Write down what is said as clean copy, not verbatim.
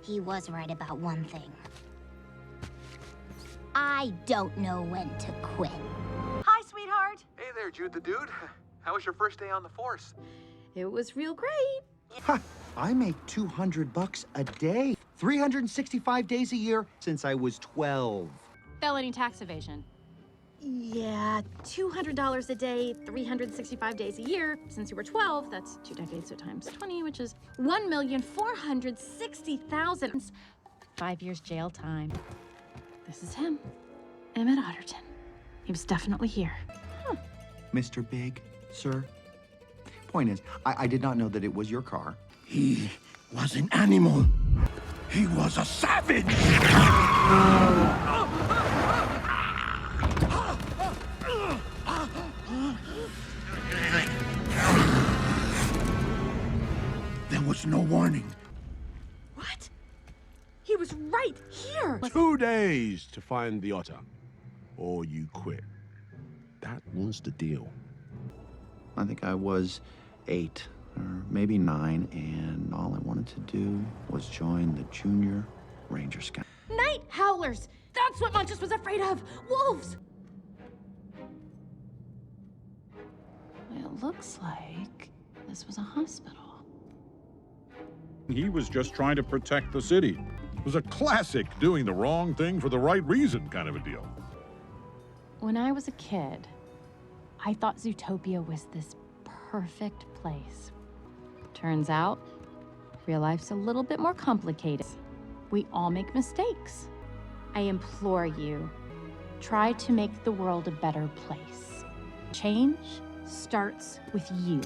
He was right about one thing. I don't know when to quit. Hi, sweetheart. Hey there, Jude the Dude. How was your first day on the force? It was real great. Ha! I make $200 a day, 365 days a year since I was 12. Felony tax evasion. Yeah, $200 a day, 365 days a year. Since you were 12, that's 2 decades, so times 20, which is 1,460,000. 5 years jail time. This is him, Emmett Otterton. He was definitely here. Mr. Big, sir. Point is, I did not know that it was your car. He was an animal. He was a savage. There was no warning. What? He was right here. 2 days to find the otter, or you quit. That was the deal. I think I was 8 or maybe 9, and all I wanted to do was join the Junior Ranger Scout. Night howlers. That's what Munchus was afraid of. Wolves. It looks like this was a hospital. He was just trying to protect the city. It was a classic doing the wrong thing for the right reason kind of a deal. When I was a kid, I thought Zootopia was this perfect place. Turns out, real life's a little bit more complicated. We all make mistakes. I implore you, try to make the world a better place. Change starts with you.